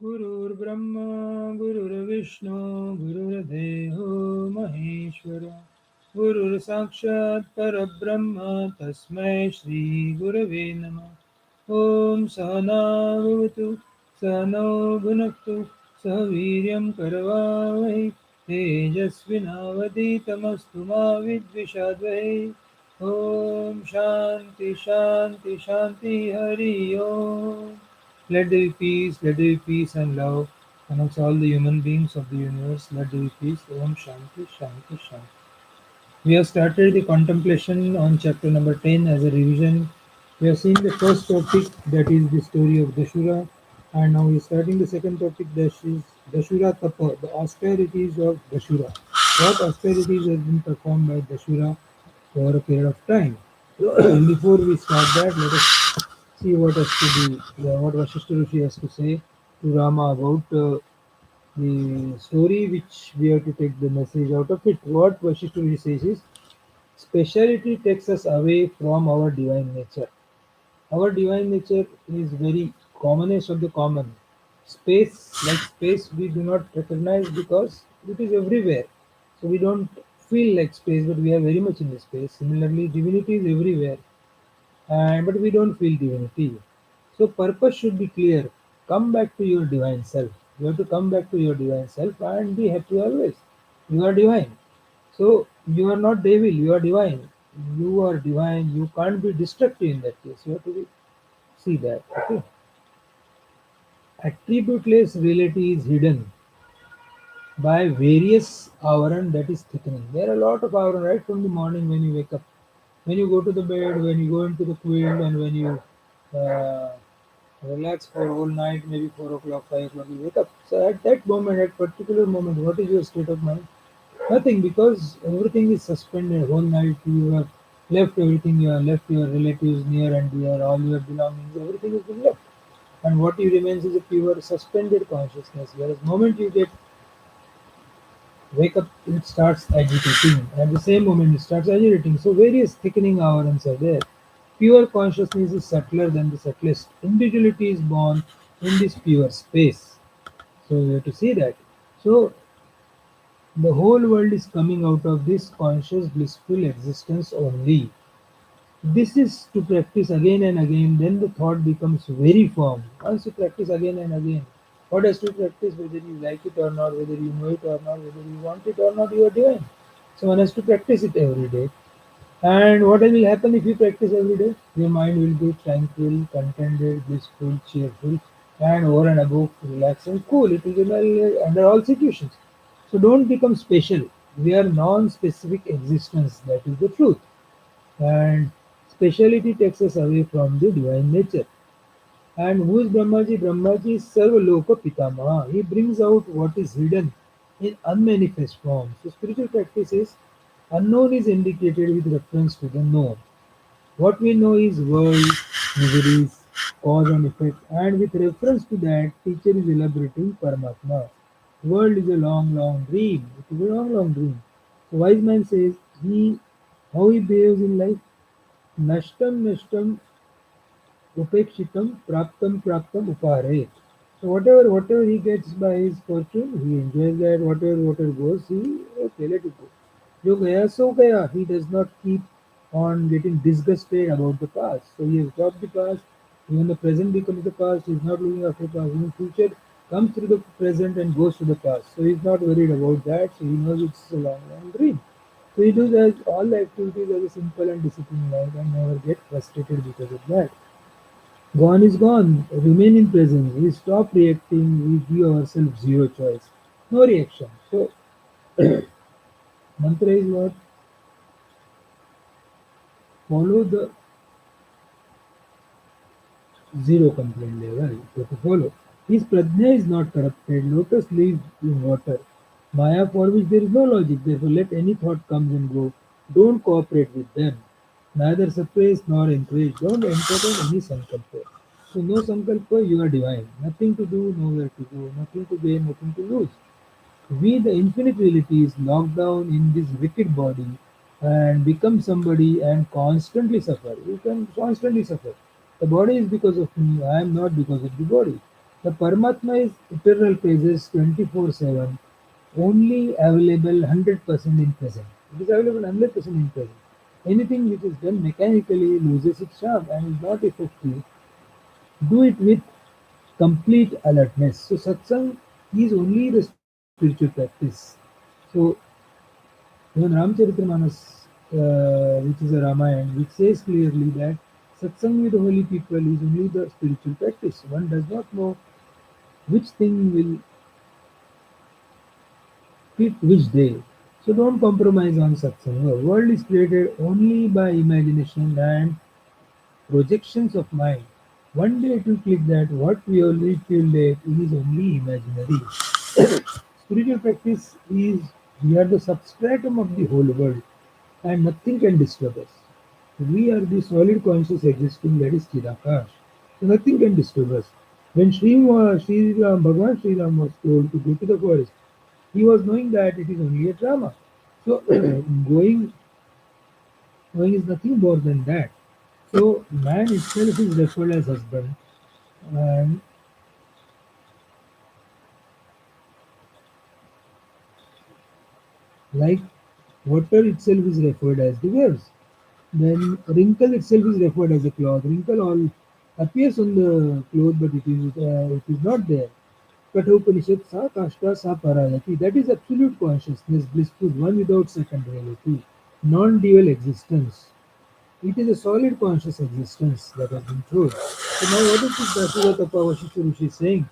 गुरुर्ब्रह्मा गुरुर्विष्णू गुरुर्देहो महेश्वर गुरुर्साक्षात् परब्रह्म तस्मै श्री गुरवे नमः ॐ सहना भवतु सहनौ भुनक्तु सह वीर्यं करवावहै तेजस्विनावधीतमस्तु मा विद्विषावहै ॐ शान्ति शान्ति शान्ति हरि ओम्. Let there be peace, let there be peace and love amongst all the human beings of the universe. Let there be peace. Om Shanti, Shanti, Shanti. We have started the contemplation on chapter number 10 as a revision. We have seen the first topic, that is the story of Dashura, and now we are starting the second topic, that is Dashura Tapa, the austerities of Dashura. What austerities have been performed by Dashura over a period of time. Before we start that, let us see what Vasishtha Rishi has to say to Rama about the story, which we have to take the message out of it. What Vasishtha Rishi says is, speciality takes us away from our divine nature. Our divine nature is very commonest of the common. Space, we do not recognize because it is everywhere. So we don't feel like space, but we are very much in the space. Similarly, divinity is everywhere, and but we don't feel divinity. So purpose should be clear. Come back to your divine self. You have to come back to your divine self and be happy always. You are divine. So you are not devil, you are divine. You are divine. You can't be destructive in that case. You have to see that. Okay. Attributeless reality is hidden by various avaran, that is thickening. There are a lot of avaran right from the morning when you wake up. When you go to the bed, when you go into the quilt, and when you uh, relax for whole night, maybe 4 o'clock, 5 o'clock, you wake up. So at that moment, at particular moment, what is your state of mind? Nothing, because everything is suspended. Whole night you have left everything, you have left your relatives near and dear, all your belongings, everything has been left. And what you remains is a pure suspended consciousness. Whereas moment you get wake up, it starts agitating. At the same moment it starts agitating. So various thickening awareness are there. Pure consciousness is subtler than the subtlest. Individuality is born in this pure space. So you have to see that. So the whole world is coming out of this conscious blissful existence only. This is to practice again and again, then the thought becomes very firm. Once you practice again and again, what has to practice, whether you like it or not, whether you know it or not, whether you want it or not, you are doing. So one has to practice it every day. And what will happen if you practice every day? Your mind will be tranquil, contented, blissful, cheerful, and over and above relaxed and cool. It will be under all situations. So don't become special. We are non-specific existence. That is the truth. And speciality takes us away from the divine nature. And who is Brahmaji? Brahmaji is Sarvaloka Pitamaha. He brings out what is hidden in unmanifest form. So spiritual practice is unknown is indicated with reference to the known. What we know is world, miseries, cause and effect, and with reference to that, teacher is elaborating Paramatma. World is a long, long dream. It is a long, long dream. So wise man says he how he behaves in life. Nashtam nashtam upekshitam praptam praptam upare. So whatever he gets by his fortune, he enjoys that. Whatever goes, he okay, let it go. Jo gaya so gaya. He does not keep on getting disgusted about the past. So he has dropped the past. Even the present becomes the past. He's not looking after the past. Even future comes through the present and goes to the past. So he's not worried about that. So he knows it's a long, long dream. So he does as all the activities as a simple and disciplined life and never get frustrated because of that. Gone is gone. Remain in presence. We stop reacting. We give ourselves zero choice. No reaction. So mantra is what? Follow the zero complaint level. You have to follow. His prajna is not corrupted. Lotus lives in water. Maya for which there is no logic. Therefore let any thought comes and go. Don't cooperate with them. Neither suppress nor encourage. Don't entertain any sankalpa. So no sankalpa, you are divine. Nothing to do, nowhere to go. Nothing to gain, nothing to lose. We, the infinite reality, is locked down in this wicked body and become somebody and constantly suffer. You can constantly suffer. The body is because of me, I am not because of the body. The Paramatma is eternal presence 24/7, only available 100% in present. It is available 100% in present. Anything which is done mechanically loses its charm and is not effective. Do it with complete alertness. So satsang is only the spiritual practice. So even Ramcharitramanas, which is a Ramayana, which says clearly that satsang with holy people is only the spiritual practice. One does not know which thing will fit which day. So don't compromise on satsang. The world is created only by imagination and projections of mind. One day it will click that what we already feel that it is only imaginary. Spiritual practice is we are the substratum of the whole world and nothing can disturb us. We are the solid conscious existing that is Chidakash. So nothing can disturb us. When Sri Ram, Bhagwan Sri Ram was told to go to the forest, he was knowing that it is only a drama. So going going is nothing more than that. So man itself is referred as husband, and like water itself is referred as the waves. Then wrinkle itself is referred as a cloth. Wrinkle all appears on the cloth, but it is not there. Kathopanishad sa kashta sa parayati. That is absolute consciousness, blissful, one without second reality, non-dual existence. It is a solid conscious existence that has been told. So now what is this Dasura Tapa Vasishtha Rishi saying?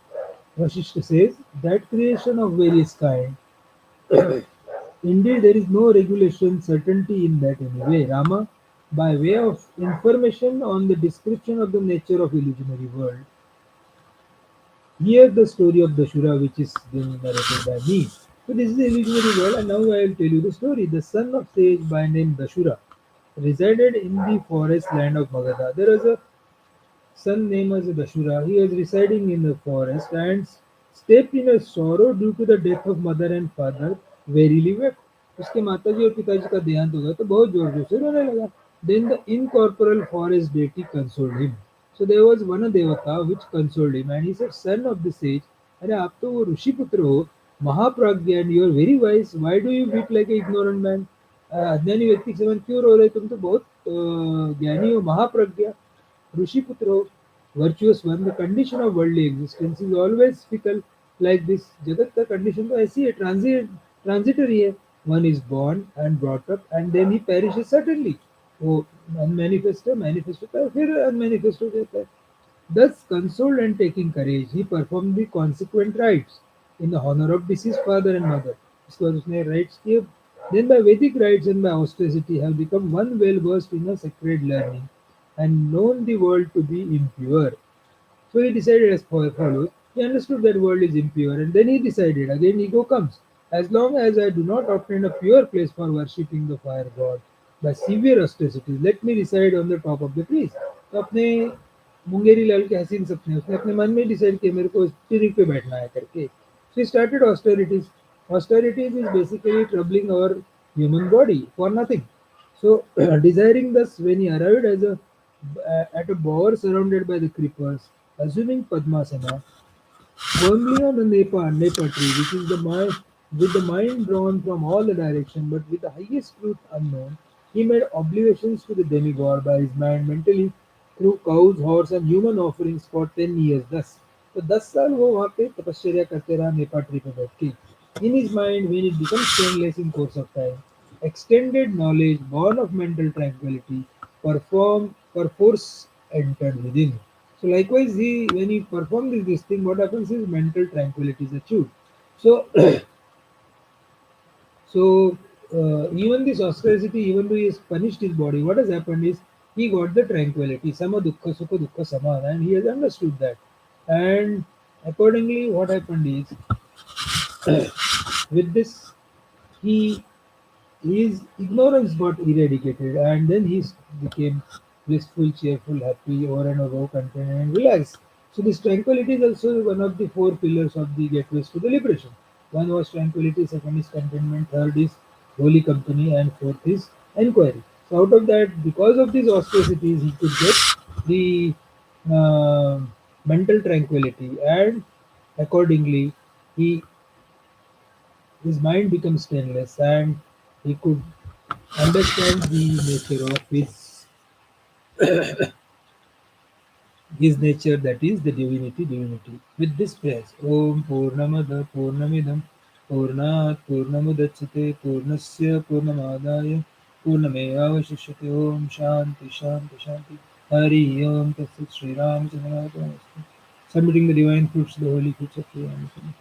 Vasishtha says that creation of various kind. Indeed, there is no regulation certainty in that anyway. Rama, by way of information on the description of the nature of illusionary world, hear the story of Dashura which is being narrated by me. So this is the illusionary world and now I will tell you the story. The son of sage by name Dashura resided in the forest land of Magadha. There was a son named as Dashura. He was residing in the forest and stepped in a sorrow due to the death of mother and father. Verily wept. उसके माताजी और पिताजी का देहांत हो गया तो बहुत जोर जोर से रोने लगा. Then the incorporeal forest deity consoled him. So there was one devata which consoled him and he said, son of the sage, अरे आप तो वो ऋषि पुत्र हो, महाप्राज्ञ and you are very wise. Why do you weep like an ignorant man? अज्ञानी व्यक्ति के समान क्यों रो रहे? तुम तो बहुत ज्ञानी हो, Mahapragya. Rushiputro, virtuous one, the condition of worldly existence is always fickle like this. Jagat का condition तो ऐसी है, transitory है. One is born and brought up and then he perishes suddenly. वो unmanifest है, manifest होता है, फिर unmanifest हो जाता है. Thus consoled and taking courage, he performed the consequent rites in the honor of deceased father and mother. इसके बाद उसने rites किए. Then by Vedic rites and by austerity have become one well versed in a sacred learning and known the world to be impure. So he decided as follows. He understood that world is impure and then he decided, again ego comes. As long as I do not obtain a pure place for worshipping the fire god by severe austerities, let me reside on the top of the trees. तो अपने मुंगेरी लाल के हसीन सपने उसने अपने मन में decide किया मेरे को ट्री पे बैठना है करके. So he started austerities. Austerities is basically troubling our human body for nothing. So, desiring thus, when he arrived at a bower surrounded by the creepers, assuming Padmasana, firmly on the Nepa tree, which is the mind, with the mind drawn from all the direction, but with the highest truth unknown, he made oblations to the demigod by his mind mentally through cows, horse, and human offerings for 10 years. Thus, तो 10 साल वो वहाँ पे तपश्चर्या करते रहा Nipah tree पे बैठ के. In his mind, when it becomes stainless in course of time, extended knowledge born of mental tranquility perforce entered within. So likewise, he when he performed this thing, what happens is mental tranquility is achieved. So even this austerity, even though he has punished his body, what has happened is he got the tranquility, sama dukkha sukha dukkha samana, and he has understood that. And accordingly, what happened is with this, he his ignorance got eradicated, and then he became blissful, cheerful, happy, over and above, content, and relaxed. So this tranquility is also one of the four pillars of the gateways to the liberation. One was tranquility, second is contentment, third is holy company, and fourth is enquiry. So out of that, because of these austerities, he could get the uh, mental tranquility, and accordingly, he his mind becomes stainless, and he could understand the nature of his nature, that is the divinity. With this phrase, Om Purnamada Purnamidam Purnat Purnamudachyate Purnasya Purnamadaya Purnamevavashishyate Om Shanti Shanti Shanti Hari Om Tatsat Sri Ramachandra. Submitting the divine fruits, the holy fruits of Sri Ramakrishna.